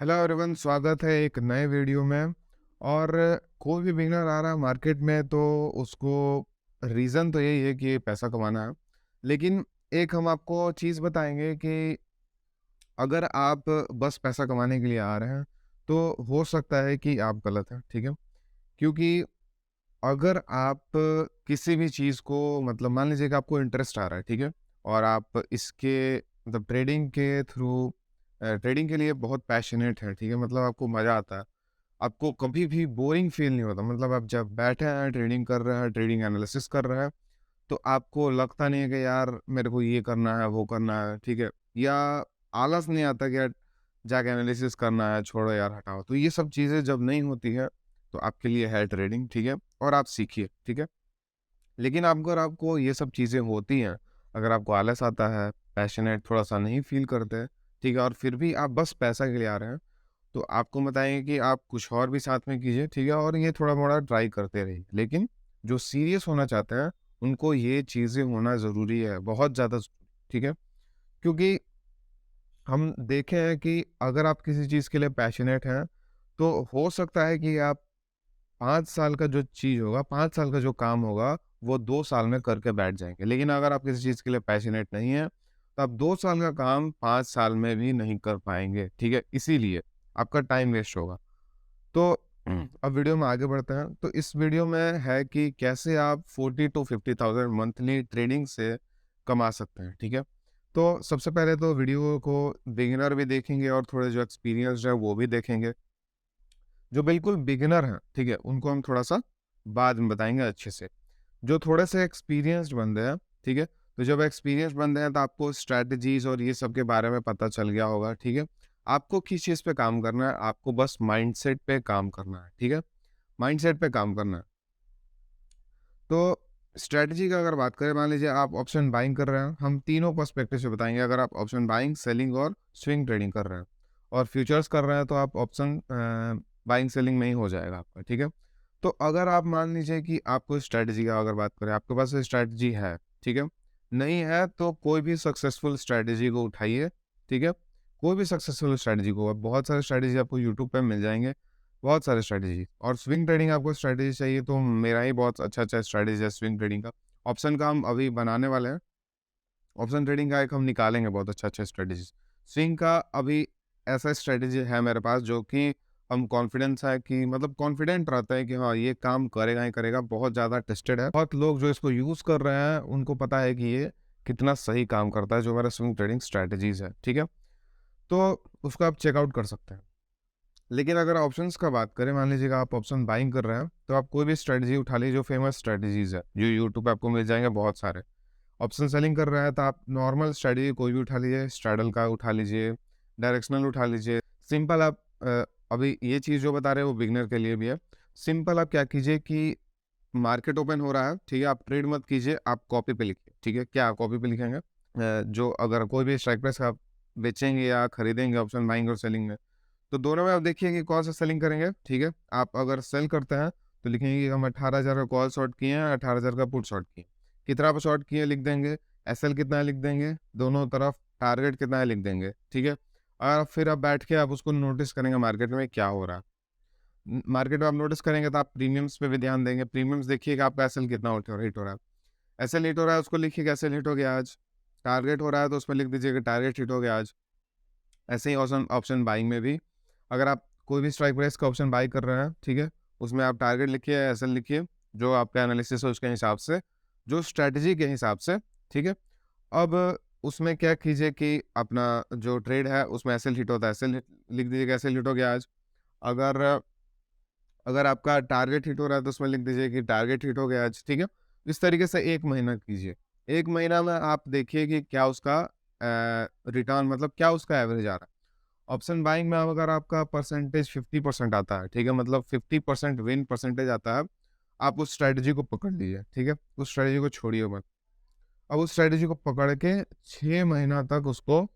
Hello everyone, स्वागत है एक नए वीडियो में। और कोई भी बिगनर आ रहा है मार्केट में तो उसको रीज़न तो यही है कि पैसा कमाना है। लेकिन एक हम आपको चीज़ बताएंगे कि अगर आप बस पैसा कमाने के लिए आ रहे हैं तो हो सकता है कि आप गलत हैं, ठीक है? क्योंकि अगर आप किसी भी चीज़ को मतलब मान लीजिए कि आपको इंटरेस्ट आ रहा है, ठीक है? और आप इसके मतलब ट्रेडिंग के लिए बहुत पैशनेट हैं, ठीक है? मतलब आपको मज़ा आता है। आपको कभी भी बोरिंग फ़ील नहीं होता। मतलब आप जब बैठे हैं, ट्रेडिंग कर रहे हैं, ट्रेडिंग एनालिसिस कर रहे हैं, तो आपको लगता नहीं है कि यार मेरे को ये करना है, वो करना है, ठीक है? या आलस नहीं आता कि यार जाके एनालिसिस करना है, छोड़ो यार हटाओ। तो ये सब चीज़ें जब नहीं होती है, तो आपके लिए है ट्रेडिंग, ठीक है? और आप सीखिए, ठीक है? लेकिन अगर आपको ये सब चीज़ें होती हैं, अगर आपको आलस आता है, पैशनेट थोड़ा-सा नहीं फ़ील करते, ठीक है? और फिर भी आप बस पैसा के लिए आ रहे हैं, तो आपको बताएँगे कि आप कुछ और भी साथ में कीजिए, ठीक है? और ये थोड़ा-मोड़ा ट्राई करते रहिए। लेकिन जो सीरियस होना चाहते हैं, उनको ये चीज़ें होना ज़रूरी है, बहुत ज़्यादा ठीक है? क्योंकि हम देखे हैं कि अगर आप किसी चीज़ के लिए पैशनेट हैं, तो हो सकता है कि आप 5 साल का जो चीज़ होगा, 5 साल का जो काम होगा, वो 2 साल में करके बैठ जाएँगे। लेकिन अगर आप किसी चीज़ के लिए पैशनेट नहीं हैं, तो आप 2 साल का काम 5 साल में भी नहीं कर पाएँगे, ठीक है? इसीलिए आपका टाइम वेस्ट होगा। तो अब वीडियो में आगे बढ़ते हैं। तो इस वीडियो में है कि कैसे आप 40 टू 50,000 मंथली ट्रेडिंग से कमा सकते हैं, ठीक है? तो सबसे पहले तो वीडियो को बिगिनर भी देखेंगे और थोड़े जो एक्सपीरियंस्ड है वो भी देखेंगे। जो बिल्कुल बिगिनर हैं, ठीक है? उनको हम थोड़ा-सा बाद में बताएँगे अच्छे से। जो थोड़े से एक्सपीरियंस्ड बंदे हैं, ठीक है? तो जब एक्सपीरियंस्ड बंदे हैं तो आपको स्ट्रैटेजीज़ और ये सब के बारे में पता चल गया होगा, ठीक है? आपको किस चीज़ पे काम करना है, आपको बस माइंडसेट पे काम करना है, ठीक है? माइंडसेट पे काम करना है। तो स्ट्रैटेजी की अगर बात करें, मान लीजिए आप ऑप्शन बाइंग कर रहे हैं, हम तीनों पर्सपेक्टिव से बताएँगे। अगर आप ऑप्शन बाइंग, सेलिंग और स्विंग ट्रेडिंग कर रहे हैं और फ्यूचर्स कर रहे हैं तो आप ऑप्शन बाइंग, सेलिंग में ही हो जाएगा आपका, ठीक है? तो अगर आप मान लीजिए कि आपको स्ट्रैटेजी का अगर बात करें, आपके पास स्ट्रैटेजी है, ठीक है? नहीं है तो कोई भी सक्सेसफुल स्ट्रैटेजी को उठाइए, ठीक है? कोई भी सक्सेसफुल स्ट्रैटेजी को, अब बहुत सारे स्ट्रैटेजी आपको यूट्यूब पे मिल जाएँगे, बहुत सारे स्ट्रैटेजी। और स्विंग ट्रेडिंग आपको स्ट्रैटेजी चाहिए तो मेरा ही बहुत अच्छा-अच्छा स्ट्रैटेजी है स्विंग ट्रेडिंग का। ऑप्शन का हम अभी बनाने वाले हैं। ऑप्शन ट्रेडिंग का एक हम निकालेंगे बहुत अच्छा-अच्छा स्ट्रैटेजीज़। स्विंग का अभी ऐसा स्ट्रैटेजी है मेरे पास जो कि हम कॉन्फिडेंस है कि मतलब कॉन्फिडेंट रहता है कि हाँ, ये काम करेगा ही करेगा, बहुत ज़्यादा टेस्टेड है। बहुत लोग जो इसको यूज़ कर रहे हैं, उनको पता है कि ये कितना सही काम करता है, जो मेरा स्विंग ट्रेडिंग स्ट्रैटेजीज़ है, ठीक है? तो उसको आप चेकआउट कर सकते हैं। लेकिन अगर ऑप्शंस का बात करें, मान लीजिए कि आप ऑप्शन बाइंग कर रहे हैं, तो आप कोई भी स्ट्रैटेजी उठा लीजिए जो फेमस स्ट्रैटेजीज़ है, जो यूट्यूब पे आपको मिल जाएँगे बहुत सारे। ऑप्शन सेलिंग कर रहा है तो आप नॉर्मल स्ट्रैटेजी कोई भी उठा लीजिए, स्ट्रैडल का उठा लीजिए, डायरेक्शनल उठा लीजिए। सिंपल आप अभी ये चीज़ जो बता रहे हैं वो बिगिनर के लिए भी है। सिंपल आप क्या कीजिए कि मार्केट ओपन हो रहा है, ठीक है? आप ट्रेड मत कीजिए, आप कॉपी पे लिखिए, ठीक है? क्या आप कॉपी पे लिखेंगे? जो अगर कोई भी स्ट्राइक प्राइस आप बेचेंगे या खरीदेंगे ऑप्शन बाइंग और सेलिंग में, तो दोनों में आप देखिए कि कौन सा सेलिंग करेंगे, ठीक है? आप अगर सेल करते हैं, तो लिखेंगे कि हम 18,000 का कॉल शॉर्ट किए हैं, 18,000 का पुट शॉर्ट किए हैं। कितना पे शॉर्ट किए लिख देंगे, एसएल कितना है लिख देंगे, दोनों तरफ टारगेट कितना है लिख देंगे, ठीक है? और फिर आप बैठ के आप उसको नोटिस करेंगे मार्केट में क्या हो रहा है। मार्केट में आप नोटिस करेंगे तो आप प्रीमियम्स पे भी ध्यान देंगे। प्रीमियम्स देखिएगा आपका एसएल कितना हिट हो रहा है। एसएल हिट हो रहा है उसको लिखिएगा एसएल हिट हो गया आज। टारगेट हो रहा है तो उसमें लिख दीजिएगा टारगेट हिट हो गया आज। ऐसे ही ऑप्शन ऑप्शन बाइंग में भी अगर आप कोई भी स्ट्राइक प्राइस का ऑप्शन बाई कर रहे हैं, ठीक है? उसमें आप टारगेट लिखिए, एसएल लिखिए, जो आपका एनालिसिस है उसके हिसाब से, जो स्ट्रैटेजी के हिसाब से, ठीक है? अब उसमें क्या कीजिए कि अपना जो ट्रेड है उसमें एसएल हिट होता है, एसएल हिट लिख दीजिएगा एसएल हिट हो गया आज। अगर अगर आपका टारगेट हिट हो रहा है तो उसमें लिख दीजिए कि टारगेट हिट हो गया आज, ठीक है? इस तरीके से 1 महीना कीजिए। 1 महीना में आप देखिए कि क्या उसका रिटर्न मतलब क्या उसका एवरेज आ रहा है। ऑप्शन बाइंग में अगर आपका परसेंटेज 50% आता है, ठीक है? मतलब 50% विन परसेंटेज आता है, आप उस स्ट्रैटेजी को पकड़ लीजिए, ठीक है? उस स्ट्रैटेजी को छोड़िए मत। अब उस स्ट्रैटेजी को पकड़ के 6 महीना तक उसको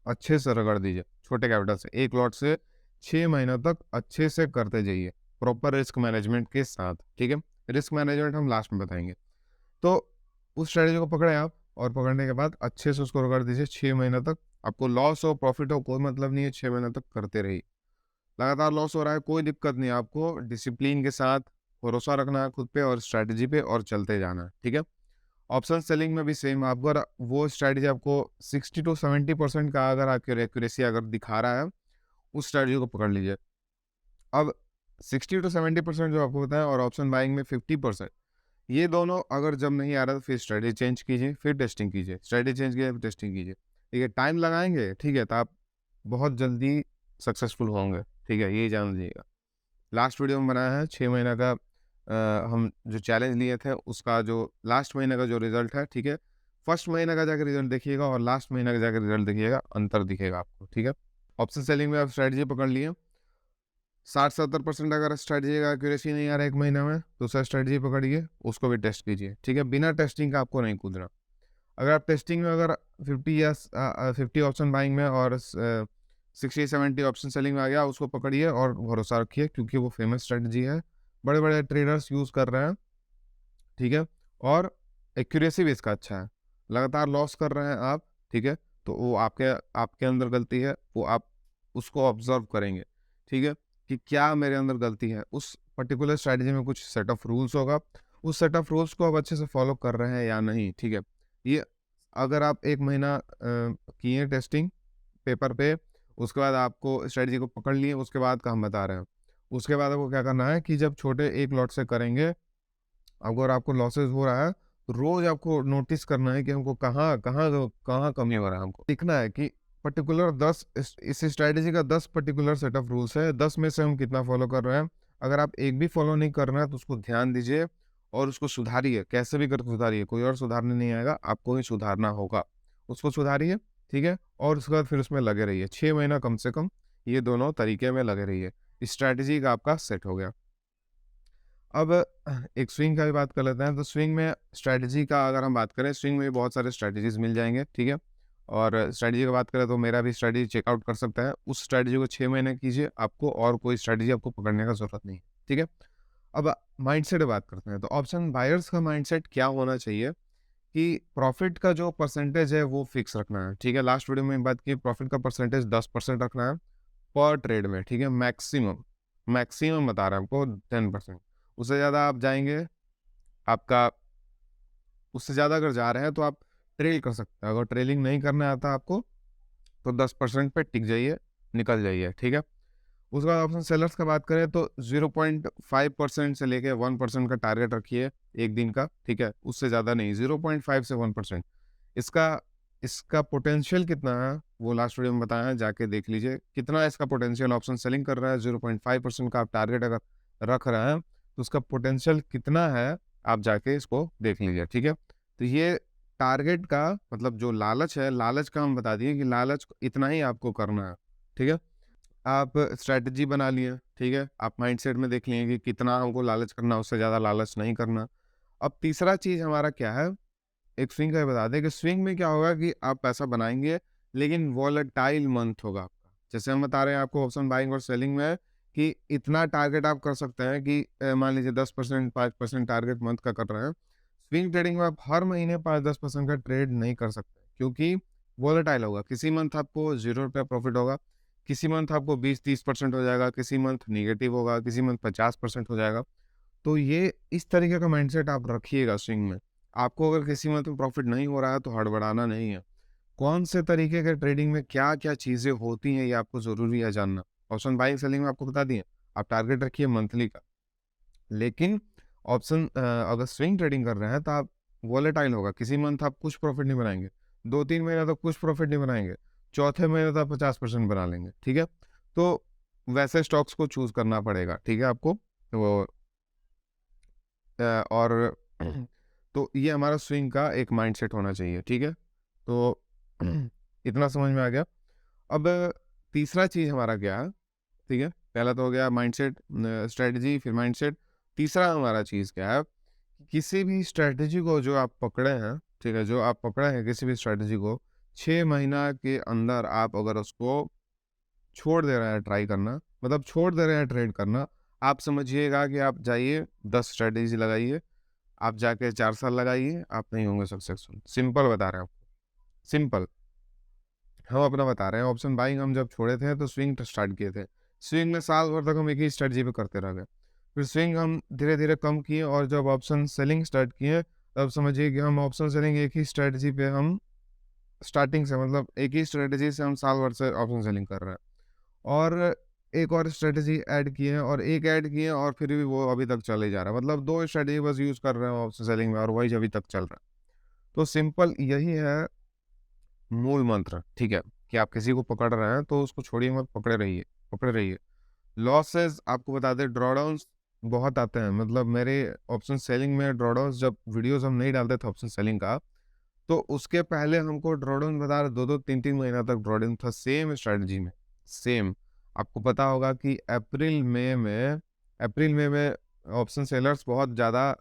अच्छे से रगड़ दीजिए, छोटे कैपिटल से। 1 लॉट से 6 महीनों तक अच्छे से करते जाइए, प्रॉपर रिस्क मैनेजमेंट के साथ, ठीक है? रिस्क मैनेजमेंट हम लास्ट में बताएँगे। तो उस स्ट्रैटेजी को पकड़े आप और पकड़ने के बाद अच्छे से उसको रगड़ दीजिए 6 महीने तक। आपको लॉस हो प्रॉफिट हो कोई मतलब नहीं है, 6 महीने तक करते रहिए। लगातार लॉस हो रहा है कोई दिक्कत नहीं है, आपको डिसिप्लिन के साथ भरोसा रखना है खुद पे और स्ट्रैटेजी पे और चलते जाना है, ठीक है? ऑप्शन सेलिंग में भी सेम, आपको अगर वो स्ट्रैटेजी आपको 60 टू 70% का अगर आपकी एक्यूरेसी अगर दिखा रहा है, उस स्ट्रैटेजी को पकड़ लीजिए। अब 60 टू 70% जो आपको बताया और ऑप्शन बाइंग में 50%, ये दोनों अगर जब नहीं आ रहा तो फिर स्ट्रैटेजी चेंज कीजिए, फिर टेस्टिंग कीजिए, स्ट्रैटेजी चेंज कीजिए, फिर टेस्टिंग कीजिए। ठीक है, टाइम लगाएँगे, ठीक है, तो आप बहुत जल्दी सक्सेसफुल होंगे, ठीक है, ये जान लीजिएगा। लास्ट वीडियो में बनाया है 6 महीने का हम जो चैलेंज लिए थे उसका जो लास्ट महीने का जो रिज़ल्ट है, ठीक है? फर्स्ट महीने का जाके रिज़ल्ट देखिएगा और लास्ट महीने का जाके रिज़ल्ट देखिएगा, अंतर दिखेगा आपको, ठीक है? ऑप्शन सेलिंग में आप स्ट्रैटेजी पकड़ लिए, 60-70% अगर स्ट्रैटेजी का एक्यूरेसी नहीं आ रहा है 1 महीने में, दूसरा स्ट्रैटेजी पकड़िए, उसको भी टेस्ट कीजिए, ठीक है? बिना टेस्टिंग का आपको नहीं कूदना। अगर आप टेस्टिंग में अगर 50 ऑप्शन बाइंग में और 60-70 ऑप्शन सेलिंग में आ गया, उसको पकड़िए और भरोसा रखिए क्योंकि वो फेमस स्ट्रैटेजी है। बड़े-बड़े ट्रेडर्स यूज़ कर रहे हैं, ठीक है? और एक्यूरेसी भी इसका अच्छा है। लगातार लॉस कर रहे हैं आप, ठीक है? तो वो आपके आपके अंदर गलती है, वो आप उसको ऑब्ज़र्व करेंगे, ठीक है? कि क्या मेरे अंदर गलती है? उस पर्टिकुलर स्ट्रैटेजी में कुछ सेट ऑफ रूल्स होगा, उस सेट ऑफ रूल्स को आप अच्छे से फ़ॉलो कर रहे हैं या नहीं, ठीक है? ये अगर आप 1 महीना किए टेस्टिंग पेपर पे, उसके बाद आपको स्ट्रैटेजी को पकड़ लिए, उसके बाद का हम बता रहे हैं। उसके बाद आपको क्या करना है कि जब छोटे एक लॉट से करेंगे, अगर आपको लॉसेस हो रहा है, तो रोज़ आपको नोटिस करना है कि हमको कहाँ कमी हो रहा है हमको। दिखना है कि पर्टिकुलर 10 इस स्ट्रैटेजी का 10 पर्टिकुलर सेट ऑफ रूल्स है, 10 में से हम कितना फ़ॉलो कर रहे हैं। अगर आप एक भी फ़ॉलो नहीं कर रहे हैं, तो उसको ध्यान दीजिए और उसको सुधारिए, कैसे भी करके सुधारिए, कोई और सुधारने नहीं आएगा, आपको ही सुधारना होगा। उसको सुधारिए, ठीक है? और उसके बाद फिर उसमें लगे रहिए, 6 महीना कम से कम ये दोनों तरीके में लगे रहिए। स्ट्रैटेजी का आपका सेट हो गया। अब एक स्विंग का भी बात कर लेते हैं, तो स्विंग में स्ट्रैटेजी का अगर हम बात करें, स्विंग में भी बहुत सारे स्ट्रैटेजीज़ मिल जाएँगे, ठीक है? और स्ट्रैटेजी की बात करें तो मेरा भी स्ट्रैटेजी चेकआउट कर सकता है, उस स्ट्रैटेजी को 6 महीने कीजिए, आपको और कोई स्ट्रैटेजी आपको पकड़ने का ज़रूरत नहीं है, ठीक है? अब माइंडसेट की बात करते हैं, तो ऑप्शन बायर्स का माइंडसेट क्या होना चाहिए कि प्रॉफ़िट का जो परसेंटेज है वो फिक्स रखना है, ठीक है? लास्ट वीडियो में बात की प्रॉफ़िट का परसेंटेज 10% रखना है पर ट्रेड में, ठीक है? मैक्सिमम, मैक्सिमम बता रहा हूँ आपको 10%, उससे ज़्यादा आप जाएँगे, आपका उससे ज़्यादा अगर जा रहे हैं तो आप ट्रेल कर सकते हैं। अगर ट्रेलिंग नहीं करना आता आपको तो 10% पे टिक जाइए, निकल जाइए, ठीक है? उसके बाद ऑप्शन सेलर्स का बात करें तो 0.5% से लेके 1% का टारगेट रखिए 1 दिन का, ठीक है? उससे ज़्यादा नहीं, 0.5 से 1%। इसका इसका पोटेंशियल कितना है, वो लास्ट वीडियो में बताया है, जाके देख लीजिए। कितना इसका पोटेंशियल ऑप्शन सेलिंग कर रहा है, 0.5% का आप टारगेट अगर रख रहे हैं, तो उसका पोटेंशियल कितना है, आप जाके इसको देख लीजिए, ठीक है? तो ये टारगेट का मतलब जो लालच है, लालच का हम बता दिए कि लालच इतना ही आपको करना है, ठीक है? आप स्ट्रैटेजी बना लिए, ठीक है? आप माइंडसेट में देख लिए कि कितना हमको लालच करना है, उससे ज़्यादा लालच नहीं करना। अब तीसरा चीज़ हमारा क्या है, एक स्विंग का ही बता दें कि स्विंग में क्या होगा कि आप पैसा बनाएँगे, लेकिन वॉलेटाइल मंथ होगा आपका। जैसे हम बता रहे हैं आपको ऑप्शन बाइंग और सेलिंग में कि इतना टारगेट आप कर सकते हैं कि मान लीजिए 10% 5% टारगेट मंथ का कर रहे हैं। स्विंग ट्रेडिंग में आप हर महीने 5-10% का ट्रेड नहीं कर सकते क्योंकि वॉलेटाइल होगा। किसी मंथ आपको ₹0 प्रॉफिट होगा, किसी मंथ आपको 20-30% हो जाएगा, किसी मंथ नेगेटिव होगा, किसी मंथ 50% हो जाएगा। तो ये इस तरीके का माइंडसेट आप रखिएगा स्विंग में। आपको अगर किसी मंथ में प्रॉफिट नहीं हो रहा है तो हड़बड़ाना नहीं है। कौन से तरीके के ट्रेडिंग में क्या-क्या चीज़ें होती हैं ये आपको ज़रूरी है जानना। ऑप्शन बाइंग सेलिंग में आपको बता दिए। आप टारगेट रखिए मंथली का। लेकिन अगर स्विंग ट्रेडिंग कर रहे हैं तो आप वॉलेटाइल होगा। किसी मंथ आप कुछ प्रॉफिट नहीं बनाएँगे। 2-3 महीने तक कुछ प्रॉफिट नहीं बनाएँगे। चौथे महीने तो आप 50% बना लेंगे। ठीक है? तो वैसे स्टॉक्स को चूज़ करना पड़ेगा। ठीक है आपको? वो और तो ये हमारा स्विंग का एक माइंडसेट होना चाहिए, ठीक है? तो इतना समझ में आ गया। अब तीसरा चीज़ हमारा क्या है, ठीक है? पहला तो हो गया माइंडसेट स्ट्रैटेजी फिर माइंडसेट। तीसरा हमारा चीज़ क्या है, किसी भी स्ट्रैटेजी को जो आप पकड़े हैं, ठीक है? जो आप पकड़े हैं किसी भी स्ट्रैटेजी को, 6 महीना के अंदर आप अगर उसको छोड़ दे रहे हैं ट्राई करना, मतलब छोड़ दे रहे हैं ट्रेड करना, आप समझिएगा कि आप जाइए 10 स्ट्रैटेजी लगाइए, आप जाके 4 साल लगाइए, आप नहीं होंगे सक्सेसफुल। सिंपल बता रहे हैं आपको, सिंपल। हम अपना बता रहे हैं। ऑप्शन बाइंग हम जब छोड़े थे तो स्विंग स्टार्ट किए थे। स्विंग में साल भर तक हम एक ही स्ट्रेटजी पे करते रह गए। फिर स्विंग हम धीरे-धीरे कम किए और जब ऑप्शन सेलिंग स्टार्ट किए, तब समझिए कि हम ऑप्शन सेलिंग एक ही स्ट्रेटजी पे हम स्टार्टिंग से मतलब एक ही स्ट्रेटजी से हम साल भर से ऑप्शन सेलिंग कर रहे हैं। और एक और स्ट्रेटजी ऐड किए हैं और एक ऐड किए हैं और फिर भी वो अभी तक चले जा रहा है। मतलब 2 स्ट्रेटजी बस यूज़ कर रहे हैं ऑप्शन सेलिंग में और वही अभी तक चल रहा है। तो सिंपल यही है मूल मंत्र, ठीक है? कि आप किसी को पकड़ रहे हैं तो उसको छोड़िए मत, पकड़े रहिए। लॉसेस आपको बता दें, ड्रॉडाउन्स बहुत आते हैं। मतलब मेरे ऑप्शन सेलिंग में ड्रॉडाउन्स जब वीडियोज़ हम नहीं डालते थे ऑप्शन सेलिंग का, तो उसके पहले हमको ड्रॉडाउन बता रहे 2-2 3-3 महीना तक ड्रॉडाउन था सेम स्ट्रैटेजी में, सेम। आपको पता होगा कि अप्रैल मई में ऑप्शन सेलर्स बहुत ज़्यादा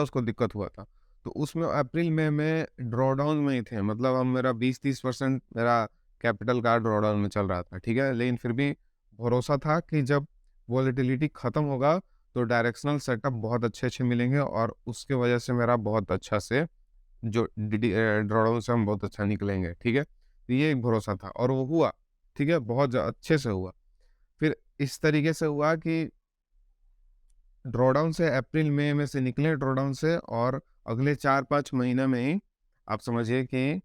उसको दिक्कत हुआ था। तो उसमें अप्रैल मई में ड्रॉडाउन में ही थे। मतलब अब मेरा 20-30% मेरा कैपिटल का ड्रॉडाउन में चल रहा था, ठीक है? लेकिन फिर भी भरोसा था कि जब वॉलेटिलिटी ख़त्म होगा तो डायरेक्शनल सेटअप बहुत अच्छे-अच्छे मिलेंगे और उसके वजह से मेरा बहुत अच्छा से जो ड्रॉडाउन से हम बहुत अच्छा निकलेंगे, ठीक है? तो ये एक भरोसा था और वो हुआ, ठीक है? बहुत अच्छे से हुआ। फिर इस तरीके से हुआ कि ड्रॉडाउन से अप्रैल मई में से निकले ड्रॉडाउन से और अगले 4-5 महीने में ही आप समझिए कि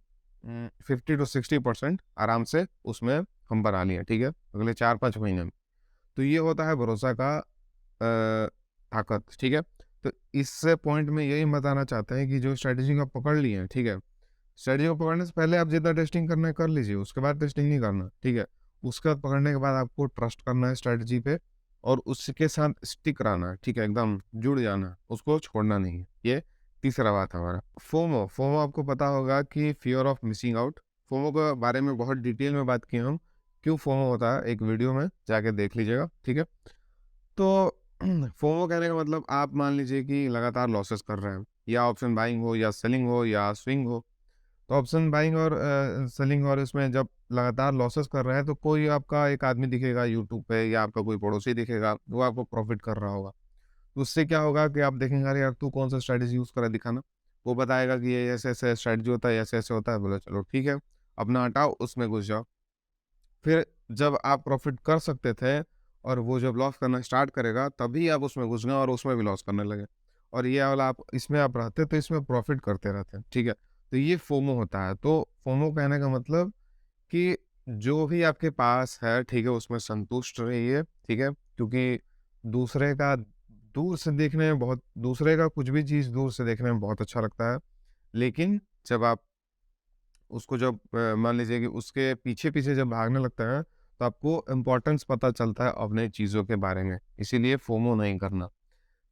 50 टू 60% आराम से उसमें हम बना लिए, ठीक है? अगले 4-5 महीने में। तो ये होता है भरोसा का ताकत, ठीक है? तो इससे पॉइंट में यही बताना चाहते हैं कि जो स्ट्रैटेजी को आप पकड़ लिए हैं, ठीक है? स्ट्रैटेजी को पकड़ने से पहले आप जितना टेस्टिंग करना है कर लीजिए, उसके बाद टेस्टिंग नहीं करना, ठीक है? उसके बाद पकड़ने के बाद आपको ट्रस्ट करना है स्ट्रैटेजी पे और उसके साथ स्टिक रहना है, ठीक है? एकदम जुड़ जाना है, उसको छोड़ना नहीं है। ये तीसरा बात है हमारा। फोमो, फोमो आपको पता होगा कि fear of missing out. FOMO के बारे में बहुत डिटेल में बात की हम, क्यों फोमो होता है एक वीडियो में जाके देख लीजिएगा, ठीक है? तो फोमो कहने का मतलब आप मान लीजिए कि लगातार लॉसेस कर रहे हैं, या ऑप्शन बाइंग हो या सेलिंग हो या स्विंग हो। तो ऑप्शन बाइंग और सेलिंग और इसमें जब लगातार लॉसेस कर रहे हैं तो कोई आपका एक आदमी दिखेगा यूट्यूब पे या आपका कोई पड़ोसी दिखेगा, वो आपको प्रॉफिट कर रहा होगा। तो उससे क्या होगा कि आप देखेंगे अरे यार तू कौन सा स्ट्रैटेजी यूज़ करा दिखाना। वो बताएगा कि ये ऐसे-ऐसे स्ट्रैटेजी होता है, ऐसे-ऐसे होता है। बोले चलो ठीक है, अपना हटाओ उसमें घुस जाओ। फिर जब आप प्रॉफ़िट कर सकते थे और वो जब लॉस करना स्टार्ट करेगा, तभी आप उसमें घुस गए और उसमें भी लॉस करने लगे। और ये वाला आप इसमें आप रहते तो इसमें प्रॉफ़िट करते रहते, ठीक है? तो ये फोमो होता है। तो फोमो कहने का मतलब कि जो भी आपके पास है, ठीक है, उसमें संतुष्ट रहिए, ठीक है? क्योंकि दूसरे का दूसरे का कुछ भी चीज़ दूर से देखने में बहुत अच्छा लगता है। लेकिन जब आप उसको जब मान लीजिए कि उसके पीछे-पीछे जब भागने लगते हैं, तो आपको इम्पोर्टेंस पता चलता है अपने चीज़ों के बारे में, इसीलिए फोमो नहीं करना।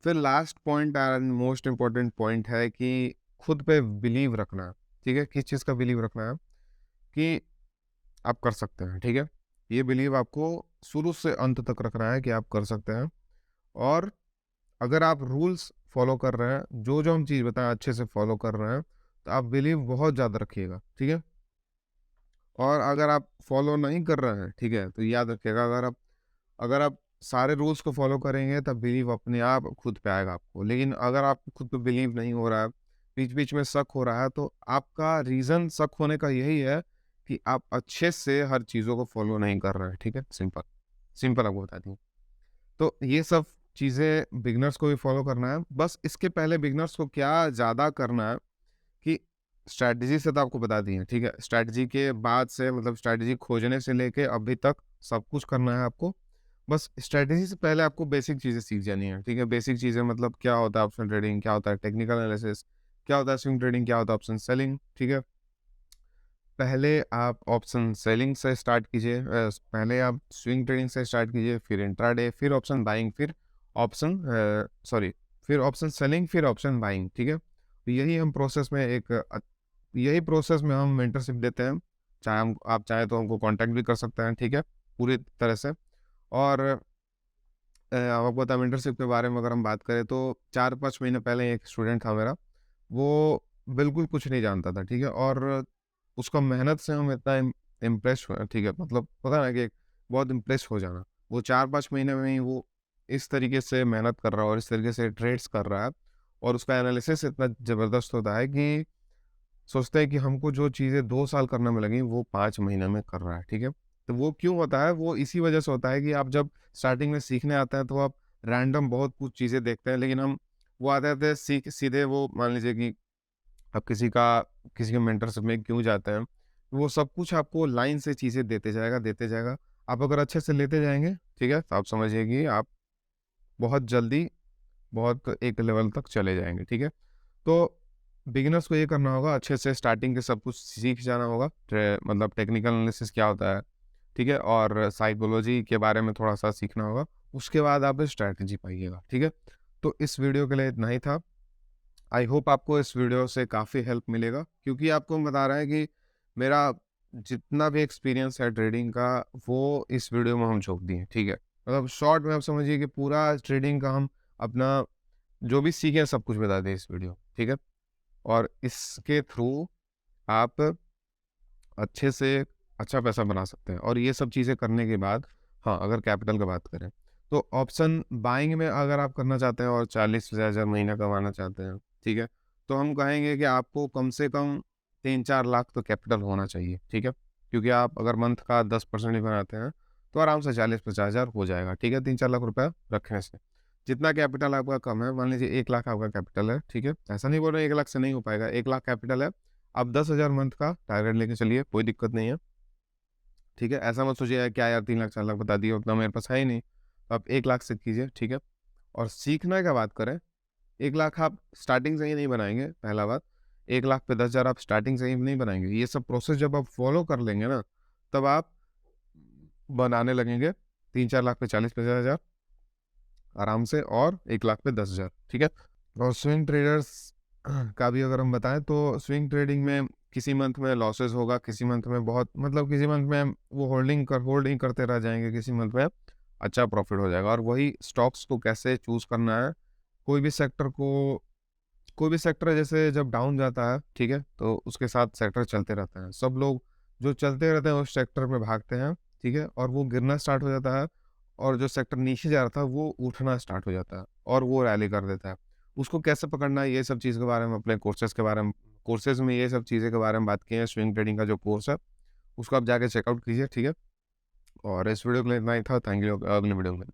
फिर last point and most important point है कि खुद पे बिलीव रखना, ठीक है? किस चीज़ का बिलीव रखना है? कि आप कर सकते हैं, ठीक है? ये बिलीव आपको शुरू से अंत तक रखना है कि आप कर सकते हैं और अगर आप रूल्स फ़ॉलो कर रहे हैं, जो-जो हम चीज़ बताएँ अच्छे से फ़ॉलो कर रहे हैं, तो आप बिलीव बहुत ज़्यादा रखिएगा, ठीक है? और अगर आप फ़ॉलो नहीं कर रहे हैं, ठीक है? तो याद रखिएगा अगर आप सारे रूल्स को फ़ॉलो करेंगे तब बिलीव अपने आप खुद पे आएगा आपको। लेकिन अगर आपको खुद पे बिलीव नहीं हो रहा है, बीच-बीच में शक हो रहा है, तो आपका रीज़न शक होने का यही है कि आप अच्छे से हर चीज़ों को फ़ॉलो नहीं कर रहे हैं, ठीक है? सिंपल, सिंपल आपको बता दूँ। तो ये सब चीज़ें बिगिनर्स को भी फ़ॉलो करना है। बस इसके पहले बिगिनर्स को क्या ज़्यादा करना है कि स्ट्रैटेजी से तो आपको बता दी है, ठीक है? स्ट्रैटेजी के बाद से मतलब स्ट्रैटेजी खोजने से लेके अभी तक सब कुछ करना है आपको। बस स्ट्रैटेजी से पहले आपको बेसिक चीज़ें सीख जानी है, ठीक है? बेसिक चीज़ें मतलब क्या होता है ऑप्शन ट्रेडिंग, क्या होता है टेक्निकल एनालिसिस, क्या होता है स्विंग ट्रेडिंग, क्या होता है ऑप्शन सेलिंग, ठीक है? पहले आप ऑप्शन सेलिंग से स्टार्ट कीजिए, पहले आप स्विंग ट्रेडिंग से स्टार्ट कीजिए, फिर इंट्राडे, फिर ऑप्शन बाइंग, ऑप्शन सॉरी फिर ऑप्शन सेलिंग, फिर ऑप्शन बाइंग, ठीक है? तो यही हम प्रोसेस में यही प्रोसेस में हम मेंटरशिप देते हैं। चाहे हम आप चाहें तो हमको कॉन्टैक्ट भी कर सकते हैं, ठीक है? पूरी तरह से। और आपको पता है मेंटरशिप के बारे में अगर हम बात करें तो 4-5 महीने पहले एक स्टूडेंट था मेरा, वो बिल्कुल कुछ नहीं जानता था, ठीक है? और उसका मेहनत से हम इतना इम्प्रेस हुए, ठीक है? मतलब पता है ना कि बहुत इम्प्रेस हो जाना। वो 4-5 महीने में ही वो इस तरीके से मेहनत कर रहा है और इस तरीके से ट्रेड्स कर रहा है और उसका एनालिसिस इतना ज़बरदस्त होता है कि सोचते हैं कि हमको जो चीज़ें 2 साल करने में लगीं, वो 5 महीने में कर रहा है, ठीक है? तो वो क्यों होता है? वो इसी वजह से होता है कि आप जब स्टार्टिंग में सीखने आते हैं, तो आप रैंडम बहुत कुछ चीज़ें देखते हैं, लेकिन हम वो आते-आते सीख सीधे वो मान लीजिए कि आप किसी के मेंटरशिप में क्यों जाते हैं, वो सब कुछ आपको लाइन से चीज़ें देते जाएगा, देते जाएगा। आप अगर अच्छे से लेते जाएँगे, ठीक है? तो आप समझिए कि आप बहुत जल्दी, बहुत एक लेवल तक चले जाएँगे, ठीक है? तो बिगिनर्स को ये करना होगा, अच्छे से स्टार्टिंग के सब कुछ सीख जाना होगा। मतलब टेक्निकल एनालिसिस क्या होता है, ठीक है? और साइकोलॉजी के बारे में थोड़ा-सा सीखना होगा। उसके बाद आप स्ट्रैटेजी पाइएगा, ठीक है? तो इस वीडियो के लिए इतना ही था। आई होप आपको इस वीडियो से काफ़ी हेल्प मिलेगा, क्योंकि आपको हम बता रहे हैं कि मेरा जितना भी एक्सपीरियंस है ट्रेडिंग का, वो इस वीडियो में हम झोंक दिए, ठीक है? मतलब शॉर्ट में आप समझिए कि पूरा ट्रेडिंग का हम अपना जो भी सीखे सब कुछ बता दें इस वीडियो, ठीक है? और इसके थ्रू आप अच्छे से अच्छा पैसा बना सकते हैं। और ये सब चीज़ें करने के बाद, हाँ, अगर कैपिटल की बात करें, तो ऑप्शन बाइंग में अगर आप करना चाहते हैं और 40,000 महीना कमाना चाहते हैं, ठीक है? तो हम कहेंगे कि आपको कम से कम 3-4 लाख तो कैपिटल होना चाहिए, ठीक है? क्योंकि आप अगर मंथ का 10% भी बनाते हैं, तो आराम से 40-50,000 हो जाएगा, ठीक है? 3-4 लाख रुपया रखने से। जितना कैपिटल आपका कम है, मान लीजिए 1 लाख आपका कैपिटल है, ठीक है? ऐसा नहीं बोल रहे 1 लाख से नहीं हो पाएगा, 1 लाख कैपिटल है, आप 10,000 मंथ का टारगेट लेके चलिए, कोई दिक्कत नहीं है, ठीक है? ऐसा मत सोचिए क्या यार 3 लाख 4 लाख बता दिए, उतना मेरे पास है ही नहीं। तो आप 1 लाख से कीजिए, ठीक है? और सीखने का बात करें, 1 लाख आप स्टार्टिंग से ही नहीं बनाएँगे, पहला बात। 1 लाख पे 10,000 आप स्टार्टिंग से ही नहीं बनाएँगे। ये सब प्रोसेस जब आप फॉलो कर लेंगे ना, तब आप बनाने लगेंगे 3-4 लाख पे 40-50 हज़ार आराम से, और 1 लाख पे 10,000, ठीक है? और स्विंग ट्रेडर्स का भी अगर हम बताएँ, तो स्विंग ट्रेडिंग में किसी मंथ में लॉसेस होगा, किसी मंथ में बहुत, मतलब किसी मंथ में वो होल्डिंग करते रह जाएँगे, किसी मंथ में अच्छा प्रॉफ़िट हो जाएगा। और वही स्टॉक्स को कैसे चूज़ करना है, कोई भी सेक्टर को कोई भी सेक्टर है, जैसे जब डाउन जाता है, ठीक है? तो उसके साथ सेक्टर चलते रहते हैं। सब लोग जो चलते रहते हैं उस सेक्टर में भागते हैं, ठीक है? और वो गिरना स्टार्ट हो जाता है, और जो सेक्टर नीचे जा रहा था वो उठना स्टार्ट हो जाता है, और वो रैली कर देता है। उसको कैसे पकड़ना है, ये सब चीज़ के बारे में अपने कोर्सेज़ में ये सब चीज़ें के बारे में बात की है। स्विंग ट्रेडिंग का जो कोर्स है, उसको आप जाके चेकआउट कीजिए, ठीक है? और इस वीडियो के लिए इतना ही था। Thank you. अगली वीडियो में